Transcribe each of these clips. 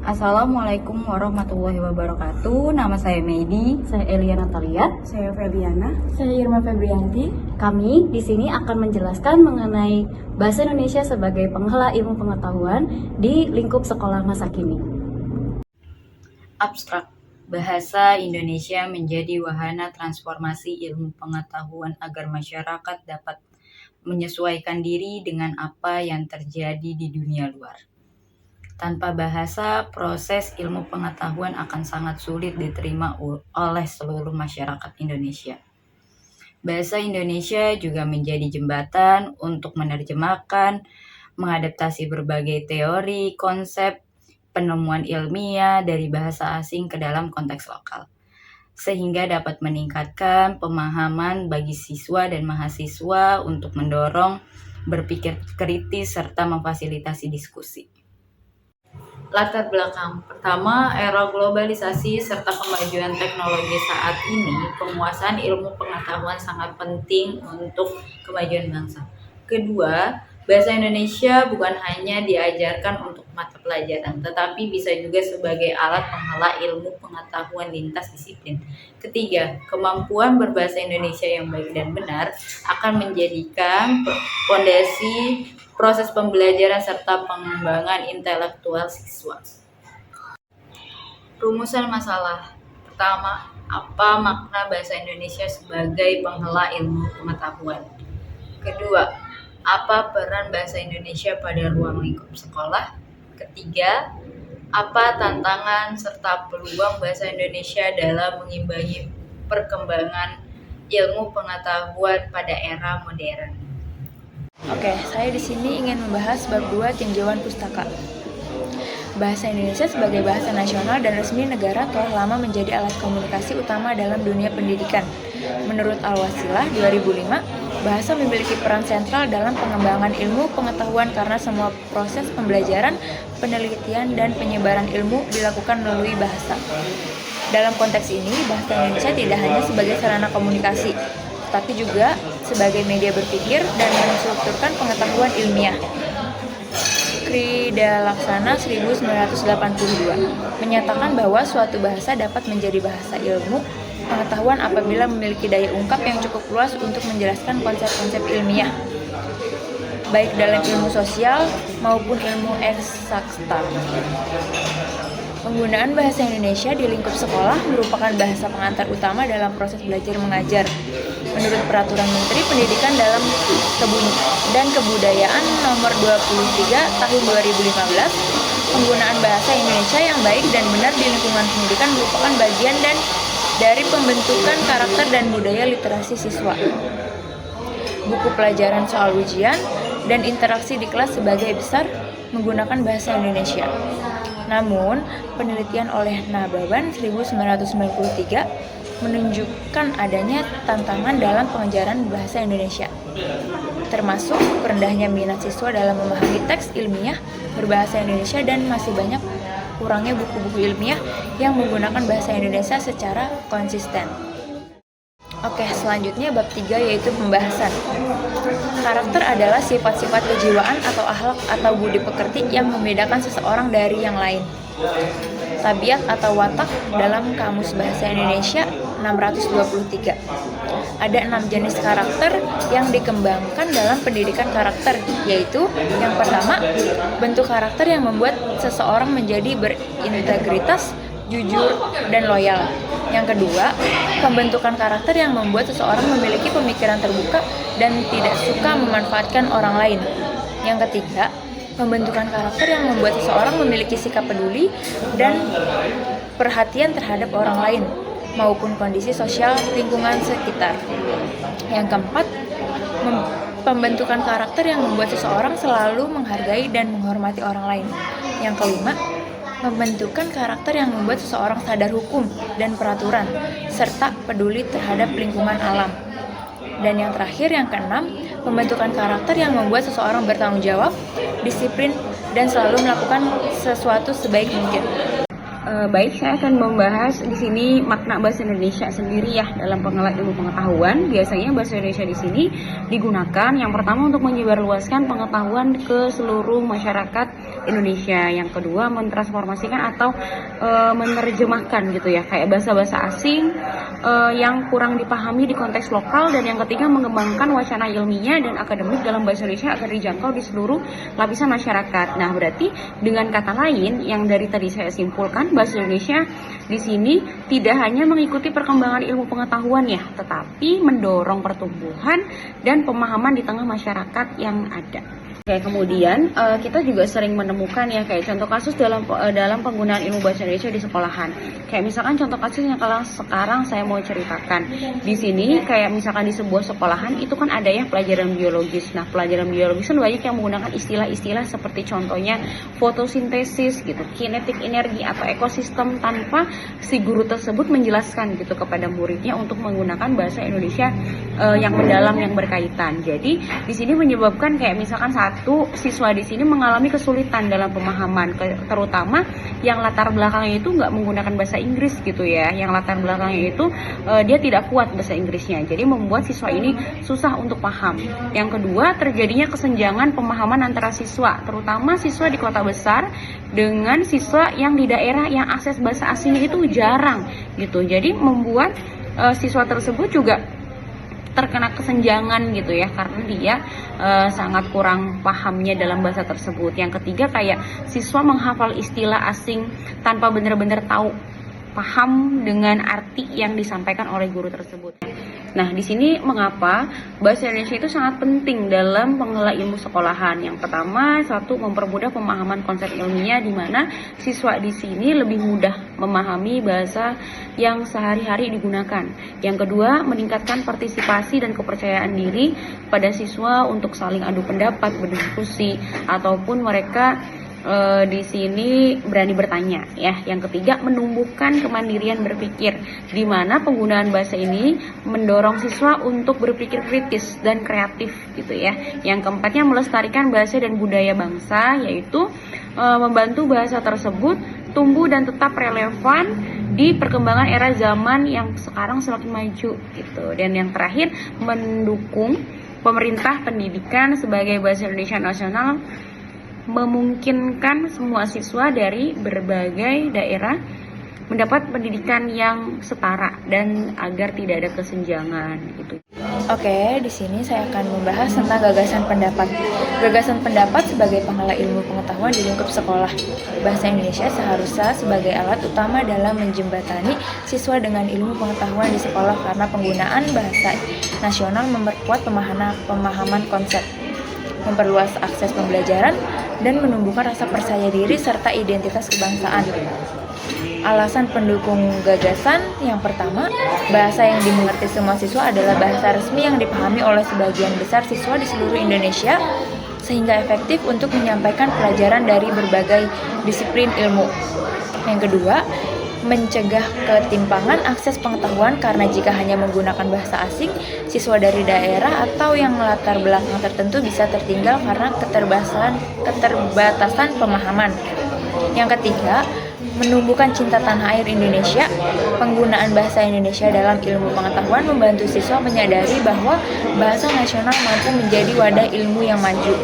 Assalamualaikum warahmatullahi wabarakatuh. Nama saya Medi. Saya Elia Natalia. Saya Febiana. Saya Irma Febrianti. Kami di sini akan menjelaskan mengenai bahasa Indonesia sebagai penghala ilmu pengetahuan di lingkup sekolah masa kini. Abstrak. Bahasa Indonesia menjadi wahana transformasi ilmu pengetahuan agar masyarakat dapat menyesuaikan diri dengan apa yang terjadi di dunia luar. Tanpa bahasa, proses ilmu pengetahuan akan sangat sulit diterima oleh seluruh masyarakat Indonesia. Bahasa Indonesia juga menjadi jembatan untuk menerjemahkan, mengadaptasi berbagai teori, konsep, penemuan ilmiah dari bahasa asing ke dalam konteks lokal, sehingga dapat meningkatkan pemahaman bagi siswa dan mahasiswa untuk mendorong berpikir kritis serta memfasilitasi diskusi. Latar belakang pertama, era globalisasi serta kemajuan teknologi saat ini, penguasaan ilmu pengetahuan sangat penting untuk kemajuan bangsa. Kedua, bahasa Indonesia bukan hanya diajarkan untuk mata pelajaran, tetapi bisa juga sebagai alat penghala ilmu pengetahuan lintas disiplin. Ketiga, kemampuan berbahasa Indonesia yang baik dan benar akan menjadikan fondasi proses pembelajaran serta pengembangan intelektual siswa. Rumusan masalah. Pertama, apa makna bahasa Indonesia sebagai penghala ilmu pengetahuan? Kedua, apa peran bahasa Indonesia pada ruang lingkup sekolah? Ketiga, apa tantangan serta peluang bahasa Indonesia dalam mengimbangi perkembangan ilmu pengetahuan pada era modern? Oke, saya di sini ingin membahas bab 2 tinjauan pustaka. Bahasa Indonesia sebagai bahasa nasional dan resmi negara telah lama menjadi alat komunikasi utama dalam dunia pendidikan. Menurut Al-Wasilah 2005, bahasa memiliki peran sentral dalam pengembangan ilmu pengetahuan karena semua proses pembelajaran, penelitian, dan penyebaran ilmu dilakukan melalui bahasa. Dalam konteks ini, bahasa Indonesia tidak hanya sebagai sarana komunikasi, tapi juga sebagai media berpikir dan menstrukturkan pengetahuan ilmiah. Krida Laksana 1982 menyatakan bahwa suatu bahasa dapat menjadi bahasa ilmu pengetahuan apabila memiliki daya ungkap yang cukup luas untuk menjelaskan konsep-konsep ilmiah, baik dalam ilmu sosial maupun ilmu eksakta. Penggunaan bahasa Indonesia di lingkup sekolah merupakan bahasa pengantar utama dalam proses belajar mengajar. Menurut Peraturan Menteri Pendidikan dan Kebudayaan Nomor 23 Tahun 2015, penggunaan bahasa Indonesia yang baik dan benar di lingkungan pendidikan merupakan bagian dari pembentukan karakter dan budaya literasi siswa. Buku pelajaran soal ujian dan interaksi di kelas sebagai besar menggunakan bahasa Indonesia. Namun, penelitian oleh Nababan 1993 menunjukkan adanya tantangan dalam pengajaran bahasa Indonesia, termasuk rendahnya minat siswa dalam memahami teks ilmiah berbahasa Indonesia dan masih banyak kurangnya buku-buku ilmiah yang menggunakan bahasa Indonesia secara konsisten. Oke, selanjutnya bab 3 yaitu pembahasan. Karakter adalah sifat-sifat kejiwaan atau akhlak atau budi pekerti yang membedakan seseorang dari yang lain. Tabiat atau watak dalam Kamus Bahasa Indonesia 623. Ada 6 jenis karakter yang dikembangkan dalam pendidikan karakter, yaitu yang pertama, bentuk karakter yang membuat seseorang menjadi berintegritas, jujur, dan loyal. Yang kedua, pembentukan karakter yang membuat seseorang memiliki pemikiran terbuka dan tidak suka memanfaatkan orang lain. Yang ketiga, pembentukan karakter yang membuat seseorang memiliki sikap peduli dan perhatian terhadap orang lain maupun kondisi sosial lingkungan sekitar. Yang keempat, pembentukan karakter yang membuat seseorang selalu menghargai dan menghormati orang lain. Yang kelima, pembentukan karakter yang membuat seseorang sadar hukum dan peraturan, serta peduli terhadap lingkungan alam. Dan yang terakhir, yang keenam, pembentukan karakter yang membuat seseorang bertanggung jawab, disiplin, dan selalu melakukan sesuatu sebaik mungkin. Baik, saya akan membahas di sini makna bahasa Indonesia sendiri ya dalam penghala ilmu pengetahuan. Biasanya bahasa Indonesia di sini digunakan yang pertama untuk menyebarluaskan pengetahuan ke seluruh masyarakat Indonesia. Yang kedua, mentransformasikan atau menerjemahkan gitu ya, kayak bahasa-bahasa asing yang kurang dipahami di konteks lokal. Dan yang ketiga, mengembangkan wacana ilmiah dan akademik dalam bahasa Indonesia agar dijangkau di seluruh lapisan masyarakat. Nah, berarti dengan kata lain yang dari tadi saya simpulkan, bahasa Indonesia di sini tidak hanya mengikuti perkembangan ilmu pengetahuan ya, tetapi mendorong pertumbuhan dan pemahaman di tengah masyarakat yang ada. Kayak kemudian kita juga sering menemukan ya kayak contoh kasus dalam penggunaan ilmu bahasa Indonesia di sekolahan. Kayak misalkan contoh kasus yang kalau sekarang saya mau ceritakan. Di sini kayak misalkan di sebuah sekolahan itu kan ada ya pelajaran biologis. Nah, pelajaran biologis kan banyak yang menggunakan istilah-istilah seperti contohnya fotosintesis gitu, kinetik energi atau ekosistem, tanpa si guru tersebut menjelaskan gitu kepada muridnya untuk menggunakan bahasa Indonesia yang mendalam yang berkaitan. Jadi di sini menyebabkan kayak misalkan satu siswa di sini mengalami kesulitan dalam pemahaman, terutama yang latar belakangnya itu nggak menggunakan bahasa Inggris gitu ya, yang latar belakangnya itu dia tidak kuat bahasa Inggrisnya, jadi membuat siswa ini susah untuk paham. Yang kedua, terjadinya kesenjangan pemahaman antara siswa, terutama siswa di kota besar dengan siswa yang di daerah yang akses bahasa asingnya itu jarang gitu, jadi membuat siswa tersebut juga terkena kesenjangan gitu ya, karena dia sangat kurang pahamnya dalam bahasa tersebut. Yang ketiga, kayak siswa menghafal istilah asing tanpa benar-benar tahu paham dengan arti yang disampaikan oleh guru tersebut. Nah, di sini mengapa bahasa Indonesia itu sangat penting dalam pengelola ilmu sekolahan. Yang pertama, satu, mempermudah pemahaman konsep ilmiah di mana siswa di sini lebih mudah memahami bahasa yang sehari-hari digunakan. Yang kedua, meningkatkan partisipasi dan kepercayaan diri pada siswa untuk saling adu pendapat, berdiskusi, ataupun mereka di sini berani bertanya ya. Yang ketiga, menumbuhkan kemandirian berpikir di mana penggunaan bahasa ini mendorong siswa untuk berpikir kritis dan kreatif gitu ya. Yang keempatnya, melestarikan bahasa dan budaya bangsa, yaitu membantu bahasa tersebut tumbuh dan tetap relevan di perkembangan era zaman yang sekarang semakin maju gitu. Dan yang terakhir, mendukung pemerintah pendidikan sebagai bahasa Indonesia nasional, memungkinkan semua siswa dari berbagai daerah mendapat pendidikan yang setara dan agar tidak ada kesenjangan gitu. Oke, di sini saya akan membahas tentang gagasan pendapat. Gagasan pendapat sebagai pengelola ilmu pengetahuan di lingkup sekolah. Bahasa Indonesia seharusnya sebagai alat utama dalam menjembatani siswa dengan ilmu pengetahuan di sekolah, karena penggunaan bahasa nasional memperkuat pemahaman konsep, memperluas akses pembelajaran, dan menumbuhkan rasa percaya diri serta identitas kebangsaan. Alasan pendukung gagasan yang pertama, bahasa yang dimengerti semua siswa adalah bahasa resmi yang dipahami oleh sebagian besar siswa di seluruh Indonesia, sehingga efektif untuk menyampaikan pelajaran dari berbagai disiplin ilmu. Yang kedua, mencegah ketimpangan akses pengetahuan, karena jika hanya menggunakan bahasa asing, siswa dari daerah atau yang latar belakang tertentu bisa tertinggal karena keterbatasan pemahaman. Yang ketiga, menumbuhkan cinta tanah air Indonesia. Penggunaan bahasa Indonesia dalam ilmu pengetahuan membantu siswa menyadari bahwa bahasa nasional mampu menjadi wadah ilmu yang maju.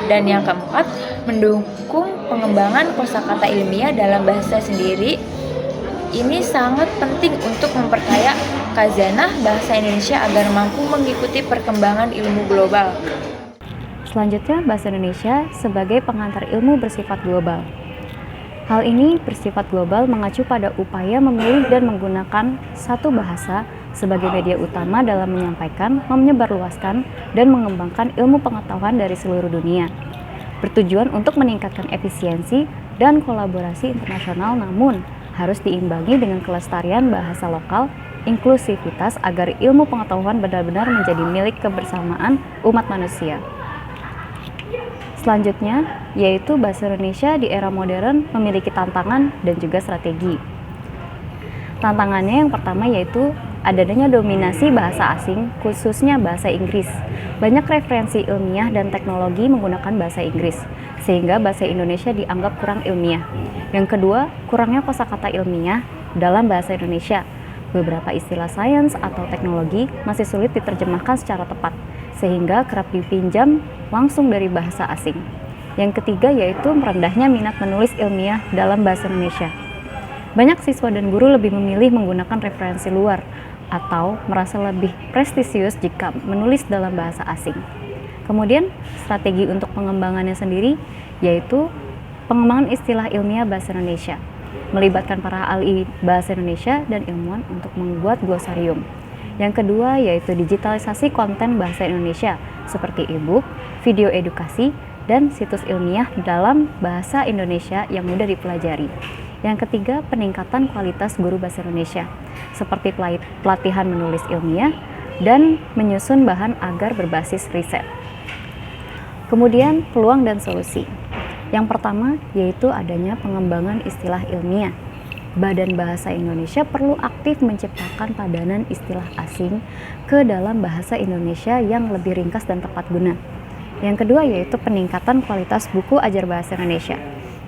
Dan yang keempat, mendukung pengembangan kosakata ilmiah dalam bahasa sendiri. Ini sangat penting untuk memperkaya khazanah bahasa Indonesia agar mampu mengikuti perkembangan ilmu global. Selanjutnya, bahasa Indonesia sebagai pengantar ilmu bersifat global. Hal ini bersifat global mengacu pada upaya memilih dan menggunakan satu bahasa sebagai media utama dalam menyampaikan, menyebarluaskan, dan mengembangkan ilmu pengetahuan dari seluruh dunia. Bertujuan untuk meningkatkan efisiensi dan kolaborasi internasional, namun harus diimbangi dengan kelestarian bahasa lokal, inklusivitas agar ilmu pengetahuan benar-benar menjadi milik kebersamaan umat manusia. Selanjutnya, yaitu bahasa Indonesia di era modern memiliki tantangan dan juga strategi. Tantangannya yang pertama yaitu adanya dominasi bahasa asing, khususnya bahasa Inggris. Banyak referensi ilmiah dan teknologi menggunakan bahasa Inggris, sehingga bahasa Indonesia dianggap kurang ilmiah. Yang kedua, kurangnya kosakata ilmiah dalam bahasa Indonesia. Beberapa istilah sains atau teknologi masih sulit diterjemahkan secara tepat, sehingga kerap dipinjam langsung dari bahasa asing. Yang ketiga yaitu merendahnya minat menulis ilmiah dalam bahasa Indonesia. Banyak siswa dan guru lebih memilih menggunakan referensi luar atau merasa lebih prestisius jika menulis dalam bahasa asing. Kemudian, strategi untuk pengembangannya sendiri yaitu pengembangan istilah ilmiah bahasa Indonesia, melibatkan para ahli bahasa Indonesia dan ilmuwan untuk membuat glosarium. Yang kedua yaitu digitalisasi konten bahasa Indonesia seperti e-book, video edukasi, dan situs ilmiah dalam bahasa Indonesia yang mudah dipelajari. Yang ketiga, peningkatan kualitas guru bahasa Indonesia, seperti pelatihan menulis ilmiah dan menyusun bahan agar berbasis riset. Kemudian, peluang dan solusi. Yang pertama, yaitu adanya pengembangan istilah ilmiah. Badan Bahasa Indonesia perlu aktif menciptakan padanan istilah asing ke dalam bahasa Indonesia yang lebih ringkas dan tepat guna. Yang kedua yaitu peningkatan kualitas buku ajar bahasa Indonesia.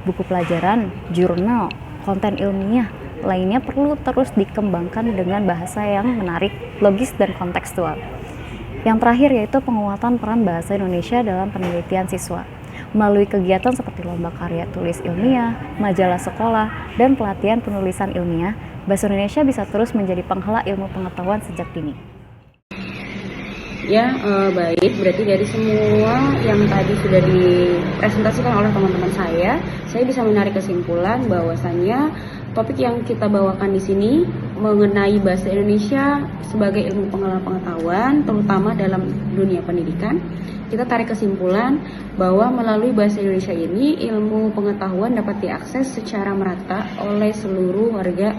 Buku pelajaran, jurnal, konten ilmiah lainnya perlu terus dikembangkan dengan bahasa yang menarik, logis, dan kontekstual. Yang terakhir yaitu penguatan peran bahasa Indonesia dalam penelitian siswa. Melalui kegiatan seperti lomba karya tulis ilmiah, majalah sekolah, dan pelatihan penulisan ilmiah, bahasa Indonesia bisa terus menjadi penghala ilmu pengetahuan sejak dini. Ya, baik. Berarti dari semua yang tadi sudah dipresentasikan oleh teman-teman saya bisa menarik kesimpulan bahwasannya topik yang kita bawakan di sini mengenai bahasa Indonesia sebagai ilmu pengetahuan, terutama dalam dunia pendidikan. Kita tarik kesimpulan bahwa melalui bahasa Indonesia ini ilmu pengetahuan dapat diakses secara merata oleh seluruh warga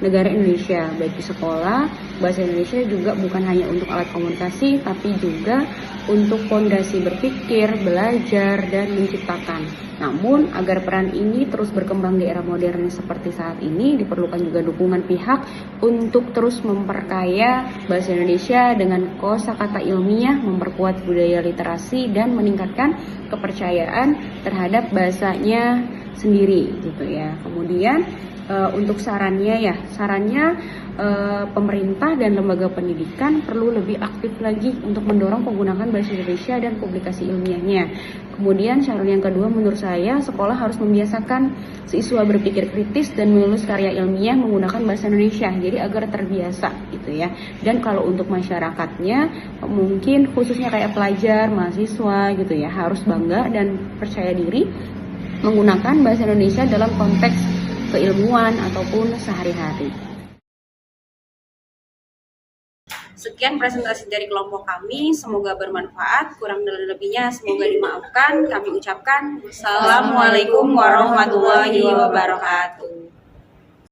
negara Indonesia, baik di sekolah. Bahasa Indonesia juga bukan hanya untuk alat komunikasi, tapi juga untuk fondasi berpikir, belajar, dan menciptakan. Namun, agar peran ini terus berkembang di era modern seperti saat ini, diperlukan juga dukungan pihak untuk terus memperkaya bahasa Indonesia dengan kosakata ilmiah, memperkuat budaya literasi, dan meningkatkan kepercayaan terhadap bahasanya sendiri, gitu ya. Kemudian, untuk sarannya pemerintah dan lembaga pendidikan perlu lebih aktif lagi untuk mendorong penggunaan bahasa Indonesia dan publikasi ilmiahnya. Kemudian syarat yang kedua menurut saya sekolah harus membiasakan siswa berpikir kritis dan menulis karya ilmiah menggunakan bahasa Indonesia, jadi agar terbiasa gitu ya. Dan kalau untuk masyarakatnya mungkin khususnya kayak pelajar, mahasiswa gitu ya, harus bangga dan percaya diri menggunakan bahasa Indonesia dalam konteks keilmuan ataupun sehari-hari. Sekian presentasi dari kelompok kami, semoga bermanfaat, kurang dan lebihnya semoga dimaafkan. Kami ucapkan Assalamualaikum warahmatullahi wabarakatuh.